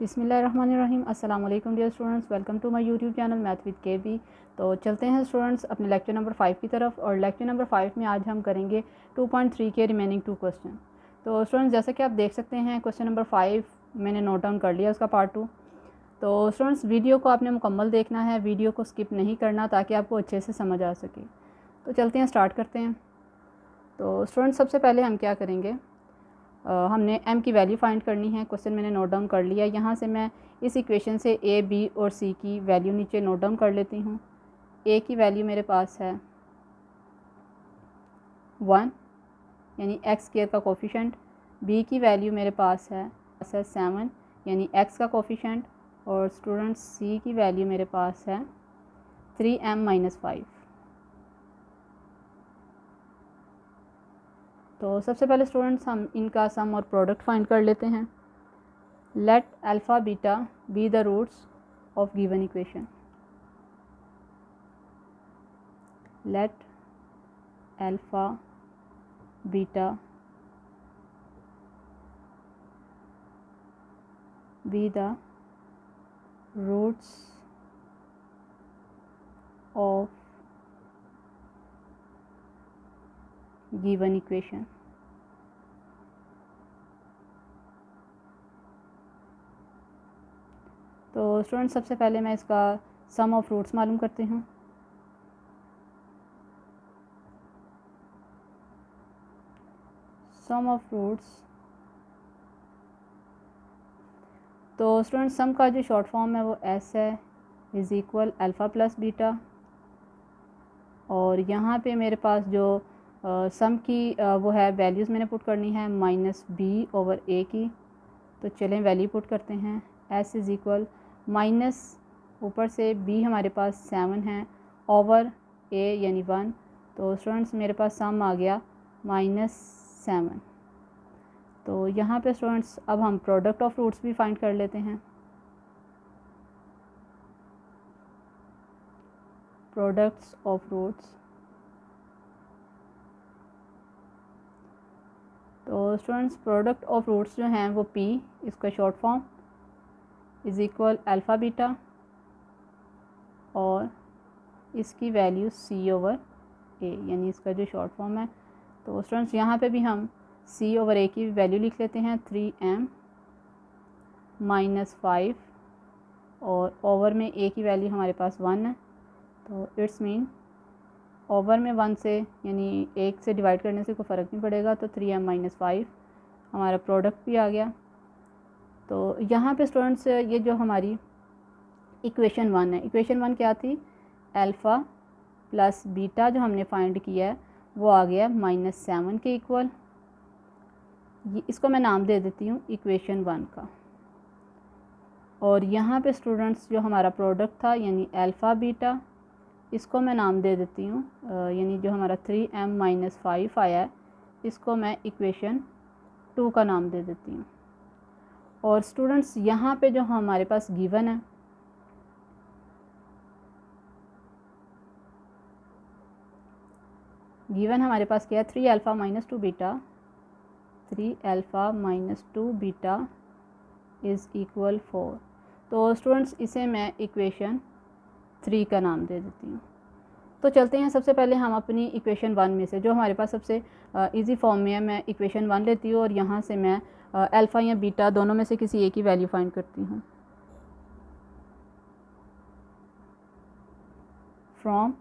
बिस्मिल्लाहिर्रहमानिर्रहीम। अस्सलाम वालेकुम dear students, welcome to my YouTube channel math with KB. तो चलते हैं स्टूडेंट्स अपने लेक्चर नंबर 5 की तरफ। और लेक्चर नंबर 5 में आज हम करेंगे 2.3 के रिमेनिंग 2 क्वेश्चन। तो स्टूडेंट्स जैसा कि आप देख सकते हैं क्वेश्चन नंबर 5 मैंने नोट डाउन कर लिया उसका पार्ट 2। तो स्टूडेंट्स वीडियो को आपने मुकम्मल देखना है, वीडियो को स्किप नहीं करना ताकि आपको अच्छे से समझ आ सके। तो चलते हैं, स्टार्ट करते हैं। तो स्टूडेंट्स सबसे पहले हम क्या करेंगे, हमने m की वैल्यू फाइंड करनी है। क्वेश्चन मैंने नोट डाउन कर लिया। यहाँ से मैं इस इक्वेशन से a, b और c की वैल्यू नीचे नोट डाउन कर लेती हूँ। a की वैल्यू मेरे पास है 1 यानी x स्क्वायर का कोफिशेंट। b की वैल्यू मेरे पास है 7 यानी x का कोफिशेंट। और स्टूडेंट्स c की वैल्यू मेरे पास है 3m-5। तो सबसे पहले स्टूडेंट्स हम इनका सम और प्रोडक्ट फाइंड कर लेते हैं। Let alpha beta be the roots of given equation. Let alpha beta be the roots of given equation. तो स्टूडेंट सबसे पहले मैं इसका सम ऑफ रूट्स मालूम करती हूँ। सम ऑफ रूट्स, तो स्टूडेंट सम का जो शॉर्ट फॉर्म है वो एस है, is equal alpha plus beta. और यहाँ पे मेरे पास जो सम की वो है वैल्यूज़ मैंने पुट करनी है -b/a की। तो चलें वैल्यू पुट करते हैं। s इज़ इक्वल माइनस ऊपर से b हमारे पास 7 है ओवर a यानी 1। तो स्टूडेंट्स मेरे पास सम आ गया -7। तो यहाँ पे स्टूडेंट्स अब हम प्रोडक्ट ऑफ रूट्स भी फाइंड कर लेते हैं। प्रोडक्ट्स ऑफ रूट्स, तो स्टूडेंट्स प्रोडक्ट ऑफ रूट्स जो हैं वो p, इसका short form is equal alpha beta और इसकी वैल्यू c/a यानी इसका जो शॉर्ट फॉर्म है। तो स्टूडेंट्स यहाँ पे भी हम c/a की वैल्यू लिख लेते हैं 3m-5 और ओवर में a की वैल्यू हमारे पास 1 है। तो इट्स मीन ओवर में 1 से यानी 1 से डिवाइड करने से कोई फ़र्क नहीं पड़ेगा। तो 3m-5 हमारा प्रोडक्ट भी आ गया। तो यहाँ पे स्टूडेंट्स ये जो हमारी इक्वेशन 1 है, इक्वेशन 1 क्या थी, अल्फ़ा प्लस बीटा जो हमने फाइंड किया है वो आ गया -7 के इक्वल। इसको मैं नाम दे देती हूँ इक्वेशन 1 का। और यहाँ पे स्टूडेंट्स जो हमारा प्रोडक्ट था यानी अल्फ़ा बीटा, इसको मैं नाम दे देती हूँ यानी जो हमारा 3m-5 आया है इसको मैं इक्वेशन 2 का नाम दे देती हूँ। और स्टूडेंट्स यहाँ पे जो हमारे पास गिवन है, गिवन हमारे पास क्या है, 3α-2 बीटा, 3α-2 बीटा इज़ इक्वल 4। तो स्टूडेंट्स इसे मैं इक्वेशन 3 का नाम दे देती हूँ। तो चलते हैं, सबसे पहले हम अपनी इक्वेशन 1 में से जो हमारे पास सबसे इजी फॉर्म में है, मैं इक्वेशन 1 लेती हूँ और यहाँ से मैं अल्फ़ा या बीटा दोनों में से किसी एक की वैल्यू फाइंड करती हूँ। फ्रॉम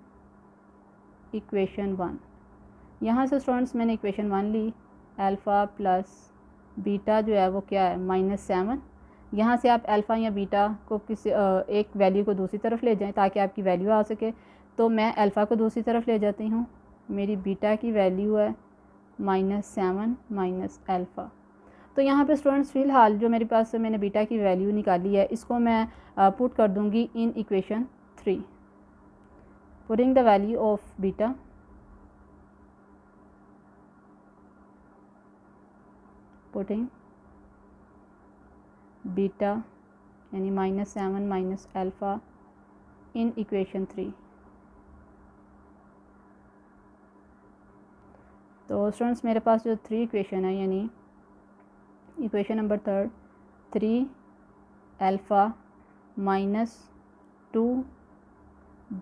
इक्वेशन 1, यहाँ से स्टूडेंट्स मैंने इक्वेशन 1 ली, अल्फ़ा प्लस बीटा जो है वो क्या है -7। यहाँ से आप अल्फ़ा या बीटा को किसी एक वैल्यू को दूसरी तरफ ले जाएं ताकि आपकी वैल्यू आ सके। तो मैं अल्फ़ा को दूसरी तरफ ले जाती हूँ, मेरी बीटा की वैल्यू है -7 माइनस अल्फ़ा। तो यहाँ पे स्टूडेंट्स फ़िलहाल जो मेरे पास मैंने बीटा की वैल्यू निकाली है इसको मैं पुट कर दूँगी in equation 3। Putting the value of beta, putting beta यानी -7 माइनस अल्फ़ा इन इक्वेशन 3। तो स्टूडेंट्स मेरे पास जो 3 इक्वेशन है यानी equation number 3, 3 alpha minus 2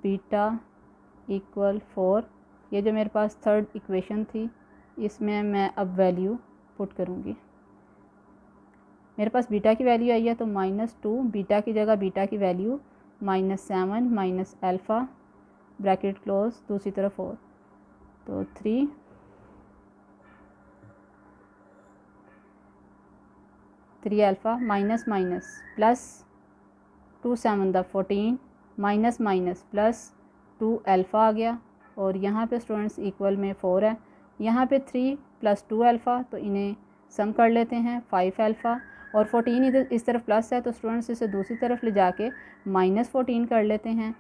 beta equal 4। ये जो मेरे पास थर्ड इक्वेशन थी, इसमें मैं अब वैल्यू पुट करूँगी। मेरे पास बीटा की वैल्यू आई है, तो -2 बीटा की जगह बीटा की value -7 minus alpha bracket close, दूसरी तरफ 4, तो 3 alpha minus minus plus 2 7 the 14 minus minus plus 2 alpha आ गया। और यहाँ पे स्टूडेंट्स इक्वल में 4 है, यहाँ पे 3 प्लस 2 अल्फ़ा, तो इन्हें सम कर लेते हैं 5 अल्फ़ा। और 14 इधर इस तरफ प्लस है, तो स्टूडेंट्स इसे दूसरी तरफ ले जाके -14 कर लेते हैं।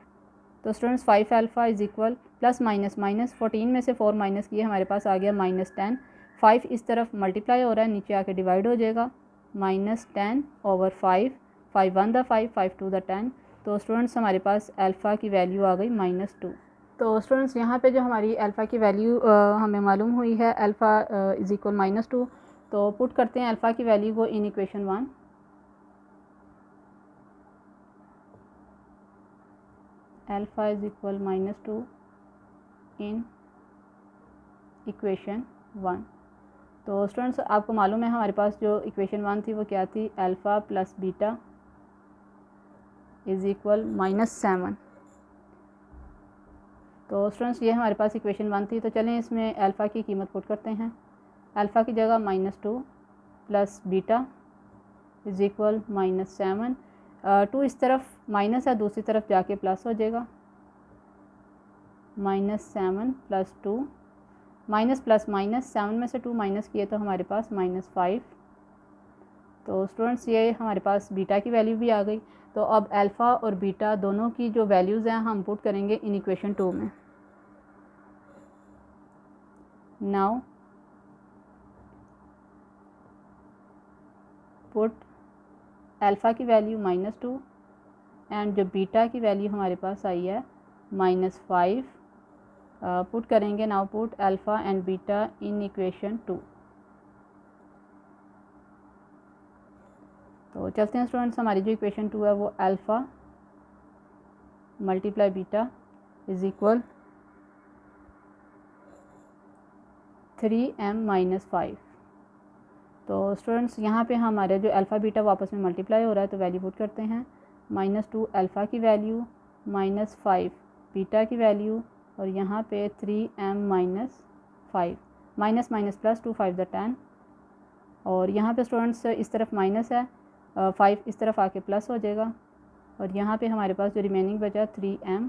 तो students 5 alpha is equal plus minus minus 14 में से 4 माइनस किए, हमारे पास आ गया -10। 5 इस तरफ मल्टीप्लाई हो रहा है, नीचे आके डिवाइड हो जाएगा, -10 ओवर 5, 5 1 द 5, 5 2 द 10। तो स्टूडेंट्स हमारे पास अल्फ़ा की वैल्यू आ गई -2। तो स्टूडेंट्स यहाँ पे जो हमारी अल्फ़ा की वैल्यू हमें मालूम हुई है, अल्फ़ा इज़ इक्वल -2, तो पुट करते हैं अल्फ़ा की वैल्यू को in equation 1। Alpha is equal -2 in equation 1। तो स्टूडेंट्स आपको मालूम है हमारे पास जो इक्वेशन 1 थी वो क्या थी, alpha plus beta is equal -7। तो स्टूडेंट्स ये हमारे पास इक्वेशन 1 थी। तो चलें इसमें अल्फ़ा की कीमत पुट करते हैं। अल्फ़ा की जगह -2 प्लस बीटा इज़ इक्वल -7। 2 इस तरफ माइनस है, दूसरी तरफ जाके प्लस हो जाएगा, -7 प्लस 2, माइनस प्लस माइनस 7 में से 2 माइनस किए तो हमारे पास -5। तो स्टूडेंट्स ये हमारे पास बीटा की वैल्यू भी आ गई। तो अब अल्फ़ा और बीटा दोनों की जो वैल्यूज़ हैं हम पुट करेंगे इन इक्वेशन 2 में। नाउ पुट अल्फ़ा की वैल्यू -2 एंड जो बीटा की वैल्यू हमारे पास आई है -5 पुट करेंगे। Now put alpha and beta in equation 2। तो चलते हैं स्टूडेंट्स, हमारी जो इक्वेशन 2 है वो alpha multiply beta is equal 3m-5। तो स्टूडेंट्स यहाँ पे हमारे जो अल्फ़ा बीटा वापस में मल्टीप्लाई हो रहा है, तो वैल्यू पुट करते हैं, -2 अल्फ़ा की वैल्यू, -5 बीटा की वैल्यू, और यहाँ पे 3m-5, minus minus plus 2 5 the 10। और यहाँ पे स्टूडेंट्स इस तरफ माइनस है, 5 इस तरफ आके प्लस हो जाएगा, और यहाँ पे हमारे पास जो रिमेनिंग बचा 3m।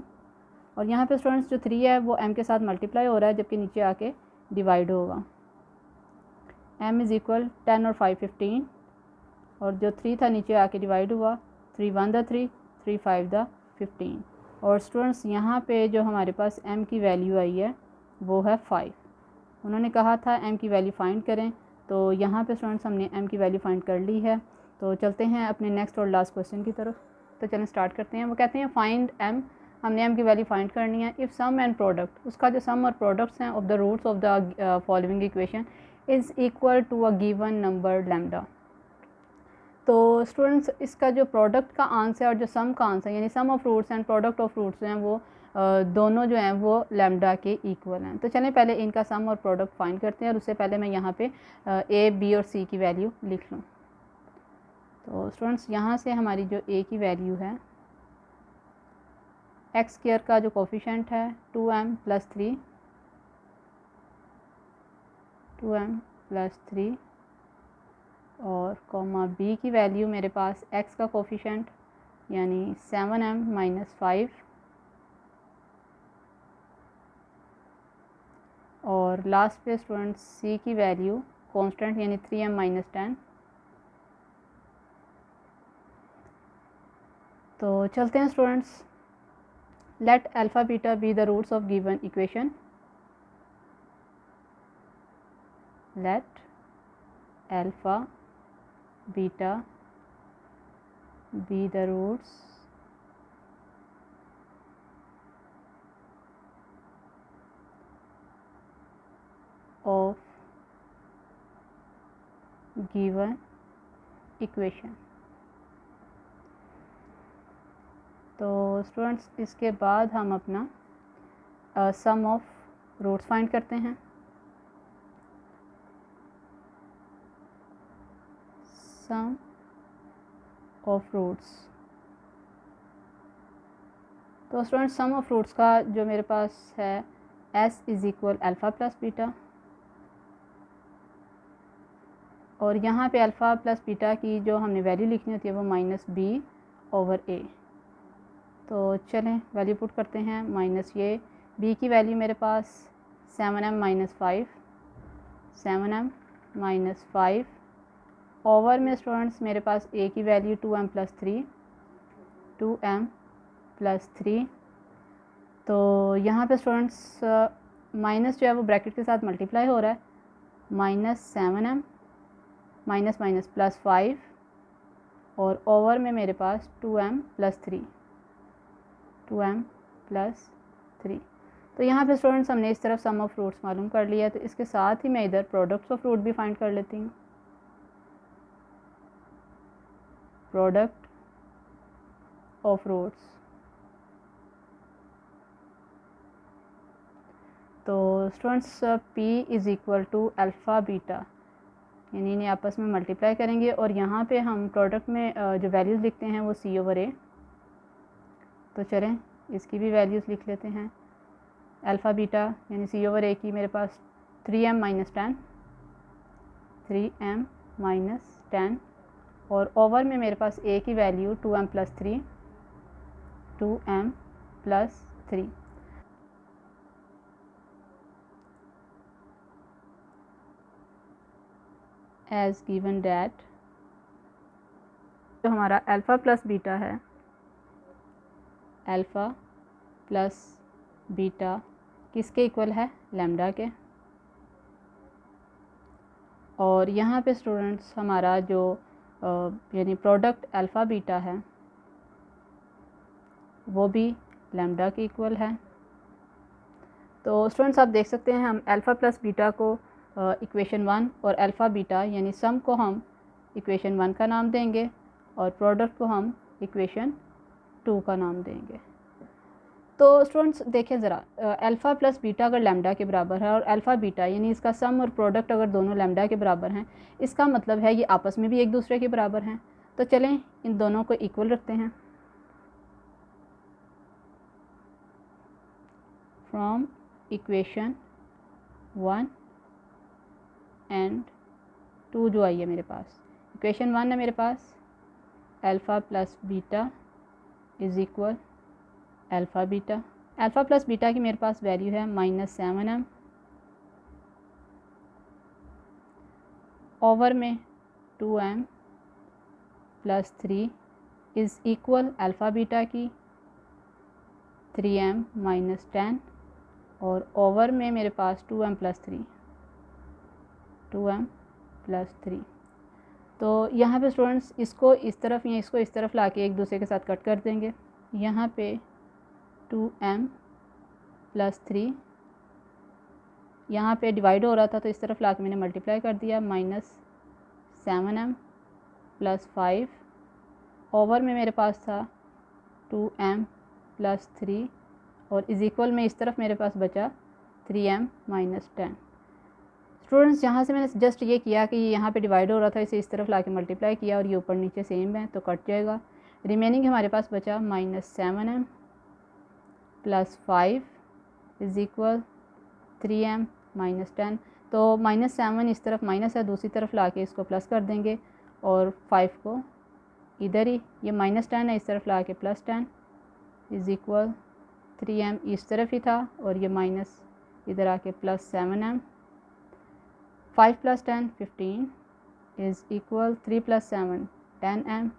और यहाँ पे स्टूडेंट्स जो 3 है वो m के साथ मल्टीप्लाई हो रहा है, जबकि नीचे आके डिवाइड होगा। m इज़ इक्वल 10 और 5 15, और जो 3 था नीचे आके डिवाइड हुआ, 3 1 द 3, 3 5 द 15। और स्टूडेंट्स यहाँ पे जो हमारे पास m की वैल्यू आई है वो है 5। उन्होंने कहा था m की वैल्यू फाइंड करें, तो यहाँ पे स्टूडेंट्स हमने m की वैल्यू फाइंड कर ली है। तो चलते हैं अपने नेक्स्ट और लास्ट क्वेश्चन की तरफ। तो चलें स्टार्ट करते हैं। वो कहते हैं फाइंड m, हमने m की वैल्यू फाइंड करनी है। इफ़ सम एंड प्रोडक्ट, उसका जो सम और प्रोडक्ट्स हैं of the roots of the following equation is equal to a given number lambda. तो स्टूडेंट्स इसका जो प्रोडक्ट का आंसर और जो सम का आंसर, यानी sum of roots and product of roots हैं, वो दोनों जो हैं वो लैम्डा के इक्वल हैं। तो चलें पहले इनका सम और प्रोडक्ट फाइंड करते हैं, और उससे पहले मैं यहाँ पे a, b और c की वैल्यू लिख लूँ। तो स्टूडेंट्स यहाँ से हमारी जो a की वैल्यू है, एक्स स्क्वायर का जो कोफिशेंट है 2m प्लस 3, 2m प्लस 3, और कॉमा b की वैल्यू मेरे पास x का कोफिशेंट यानी 7m-5, और लास्ट पे स्टूडेंट्स c की वैल्यू कांस्टेंट यानी 3m-10। तो चलते हैं students, let alpha beta be the roots of given equation. Let alpha beta be the roots of given equation। तो स्टूडेंट्स इसके बाद हम अपना सम ऑफ रूट्स फाइंड करते हैं। सम ऑफ रूट्स, तो स्टूडेंट्स सम ऑफ रूट्स का जो मेरे पास है s is equal alpha plus beta, और यहाँ पे अल्फ़ा प्लस बीटा की जो हमने वैल्यू लिखनी होती है वो -b/a। तो चलें वैल्यू पुट करते हैं। माइनस ये b की वैल्यू मेरे पास 7m-5, 7m-5 ओवर में स्टूडेंट्स मेरे पास a की वैल्यू 2m+3, 2m+3। तो यहाँ पे स्टूडेंट्स माइनस जो है वो ब्रैकेट के साथ मल्टीप्लाई हो रहा है, -7m -+5 और ओवर में मेरे पास 2m+3, 2m+3। तो यहाँ पे स्टूडेंट्स हमने इस तरफ सम ऑफ रूट्स मालूम कर लिया है, तो इसके साथ ही मैं इधर प्रोडक्ट्स ऑफ रूट भी फाइंड कर लेती हूँ। प्रोडक्ट ऑफ रूट्स, तो students p is equal to alpha beta, यानी इन्हें आपस में मल्टीप्लाई करेंगे और यहाँ पे हम प्रोडक्ट में जो वैल्यूज़ लिखते हैं वो c/a। तो चलें इसकी भी वैल्यूज़ लिख लेते हैं। अल्फ़ा बीटा यानी c/a की मेरे पास 3m-10, 3m-10 और ओवर में मेरे पास a की value 2m+3, 2m+3। As given that जो हमारा अल्फ़ा प्लस बीटा है, अल्फ़ा प्लस बीटा किसके इक्वल है? लैम्डा के। और यहाँ पे स्टूडेंट्स हमारा जो यानी प्रोडक्ट अल्फ़ा बीटा है वो भी लैम्डा के इक्वल है। तो स्टूडेंट्स आप देख सकते हैं हम अल्फ़ा प्लस बीटा को इक्वेशन 1 और अल्फ़ा बीटा यानी सम को हम इक्वेशन 1 का नाम देंगे और प्रोडक्ट को हम इक्वेशन 2 का नाम देंगे। तो स्टूडेंट्स देखें ज़रा, अल्फ़ा प्लस बीटा अगर लैम्डा के बराबर है और अल्फ़ा बीटा यानी इसका सम और प्रोडक्ट अगर दोनों लैम्डा के बराबर हैं, इसका मतलब है ये आपस में भी एक दूसरे के बराबर हैं। तो चलें इन दोनों को इक्वल रखते हैं। फ्रॉम इक्वेशन 1 एंड 2 जो आई है मेरे पास, इक्वेशन 1 है मेरे पास alpha plus beta is equal alpha beta. Alpha plus beta की मेरे पास वैल्यू है -7m ओवर में 2m+3 is equal alpha beta की 3m-10 और ओवर में मेरे पास 2m+3, 2m+3। तो यहाँ पे स्टूडेंट्स इसको इस तरफ या इसको इस तरफ लाके एक दूसरे के साथ कट कर देंगे। यहाँ पे 2m+3 यहाँ पे डिवाइड हो रहा था तो इस तरफ लाके मैंने मल्टीप्लाई कर दिया, -7m+5 ओवर में मेरे पास था 2m+3 और इज़ इक्वल में इस तरफ मेरे पास बचा 3m-10। स्टूडेंट्स यहाँ से मैंने जस्ट ये किया कि यहाँ पे डिवाइड हो रहा था, इसे इस तरफ लाके मल्टीप्लाई किया और ये ऊपर नीचे सेम है तो कट जाएगा। रिमेनिंग हमारे पास बचा -7m+5 इज़ इक्वल 3m-10। तो -7 इस तरफ माइनस है, दूसरी तरफ लाके इसको प्लस कर देंगे और 5 को इधर ही, ये -10 है, इस तरफ लाके +10 इज़ इक्वल 3m इस तरफ ही था और ये माइनस इधर आके +7m। 5 + 10 15 is equal 3 + 7 10m।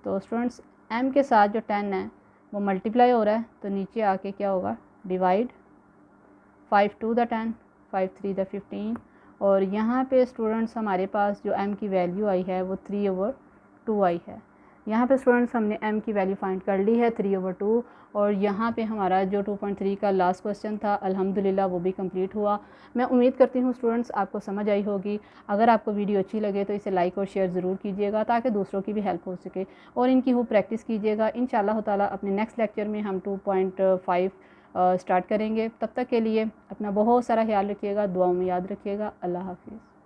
तो स्टूडेंट्स m के साथ जो 10 है वो मल्टीप्लाई हो रहा है तो नीचे आके क्या होगा? डिवाइड। 5 2 द 10, 5 3 द 15 और यहाँ पे स्टूडेंट्स हमारे पास जो m की वैल्यू आई है वो 3/2 आई है। यहाँ पे स्टूडेंट्स हमने m की वैल्यू फाइंड कर ली है 3/2 और यहाँ पे हमारा जो 2.3 का लास्ट क्वेश्चन था अल्हम्दुलिल्लाह वो भी कंप्लीट हुआ। मैं उम्मीद करती हूँ स्टूडेंट्स आपको समझ आई होगी। अगर आपको वीडियो अच्छी लगे तो इसे लाइक और शेयर ज़रूर कीजिएगा ताकि दूसरों की भी हेल्प हो सके और इनकी खूब प्रैक्टिस कीजिएगा। इंशाअल्लाह ताला अपने नेक्स्ट लेक्चर में हम 2.5 स्टार्ट करेंगे। तब तक के लिए अपना बहुत सारा ख्याल रखिएगा, दुआओं में याद रखिएगा। अल्लाह हाफिज़।